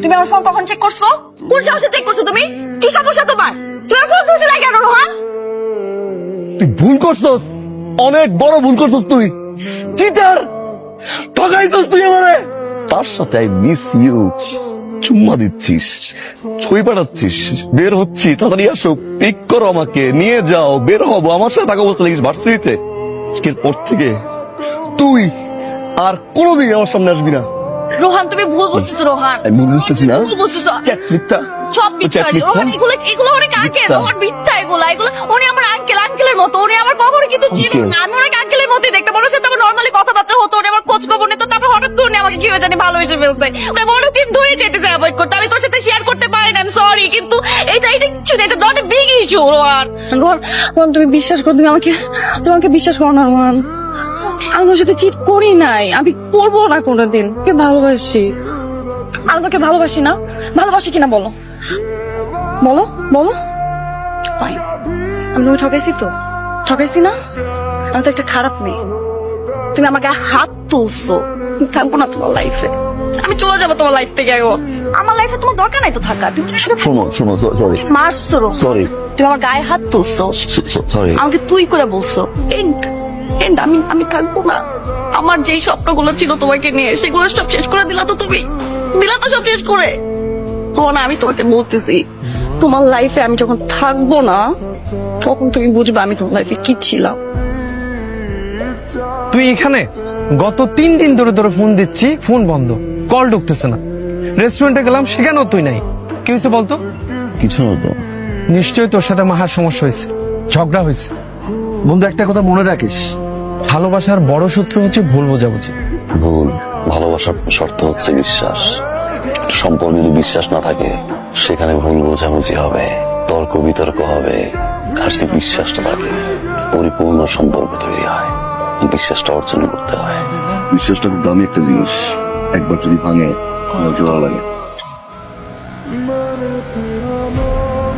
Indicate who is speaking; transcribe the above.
Speaker 1: তুমি আমার ফোন কখন চেক করছো? কোন সাহসে চেক করছো তুমি? কি সমস্যা তোমার? তুমি আমার ফোন ধরছিলে কেন রোহান?
Speaker 2: তুই ভুল করছস, অনেক বড় ভুল করছস। তুই চিটার, ঠকাইছস তুই আমারে। তার সাথে আই মিস ইউ চুম্মা দিচ্ছিস, ছবি পাঠাচ্ছিস, বের হচ্ছি, তাড়াতাড়ি আসো, পিক করো, আমাকে নিয়ে যাও, বের হবো, আমার সাথে টাকা বসতে লাগিস ভার্সিটিতে। আজকের পর থেকে তুই আর কোনোদিন আমার সামনে আসবি না।
Speaker 1: রোহান তুমি ভুল বুঝতেছো রোহান।
Speaker 2: আমি ভুল বুঝতেছি না?
Speaker 1: ভুল বুঝতেছো।
Speaker 2: চ্যাট মিথ্যা,
Speaker 1: সব মিথ্যা।
Speaker 2: চ্যাট মিথ্যা।
Speaker 1: রোহান এগুলো অনেক আঙ্কেল,
Speaker 2: মিথ্যা।
Speaker 1: রোহান মিথ্যা এগুলো। উনি আমার আঙ্কেলের মতো। উনি আমার কখনো কিন্তু ছিলেন
Speaker 2: Uncle?
Speaker 1: না। আমি অনেক আঙ্কেলের মতোই দেখতাম। ওনার সাথে আমার নর্মালি কথাবার্তা হতো, উনি আমার খোঁজ খবর নিত। তারপর হঠাৎ করে উনি আমাকে কিভাবে জানি ভালোবেসে ফেলতে। মনে কিন্তু ধরে যেতেছে অ্যাভয়েড করতে। আমি তোর সাথে শেয়ার করতে পারি না, আমি সরি, কিন্তু এটা কিছু না, এটা not a big issue. Rohan তুমি বিশ্বাস করো, তুমি আমাকে বিশ্বাস করো না রোহান। আমি তোর সাথে চিট করি নাই, আমি করবো না কোনোদিন। কে ভালোবাসি, আমি তোকে ভালোবাসি না? ভালোবাসি কিনা বলো, বলো বলো। Fine. আমি তোমাকে ঠকাইছি তো? ঠকাইছি না? আমি তো একটা খারাপ মেয়ে। তুমি আমার গায়ে হাত তুলছো। আমি থাকবো না তোমার লাইফে, আমি চলে যাবো তোমার লাইফ থেকে এখন। আমার লাইফে তোমার দরকার নাই তো থাকা। তুমি শুধু
Speaker 2: শোনো, সরি
Speaker 1: মারছো রোহান।
Speaker 2: সরি
Speaker 1: তুমি আমার গায়ে হাত তুলছো,
Speaker 2: সরি।
Speaker 1: আমাকে তুই করে বলছো। এন্ড আমি থাকবো না। আমার যেই স্বপ্নগুলো ছিল তোমাকে নিয়ে, সেগুলো সব শেষ করে দিলা তো তুমি। দিলা তো সব শেষ করে। না, আমি তোমাকে বলতেছি, তোমার লাইফে আমি যখন থাকবো না, তখন তুমি বুঝবে আমি তোমার লাইফে কি ছিলাম।
Speaker 3: তুই এখানে গত 3 দিন ধরে ফোন দিচ্ছি, ফোন বন্ধ, কল ঢুকতেছে না। রেস্টুরেন্টে গেলাম, সেখানেও তুই নাই। কি হয়েছে বলতো?
Speaker 2: কিছু না তো।
Speaker 3: নিশ্চয়ই তোর সাথে মাহার সমস্যা হয়েছে, ঝগড়া হয়েছে।
Speaker 2: বন্ধু, একটা কথা মনে রাখিস,
Speaker 3: ভালোবাসার বড় শত্রু হচ্ছে ভুল বোঝাবুঝি।
Speaker 4: ভুল ভালোবাসার শর্ত হচ্ছে বিশ্বাস। সম্পর্কে যদি বিশ্বাস না থাকে, সেখানে ভুল বোঝাবুঝি হবে, তর্ক বিতর্ক হবে। আর যদি বিশ্বাসটা থাকে, পরিপূর্ণ সম্পর্ক তৈরি হয়। বিশ্বাসটা অর্জন করতে হয়।
Speaker 2: বিশ্বাসটা খুব দামি একটা জিনিস, একবার যদি ভাঙে জোড়া লাগে।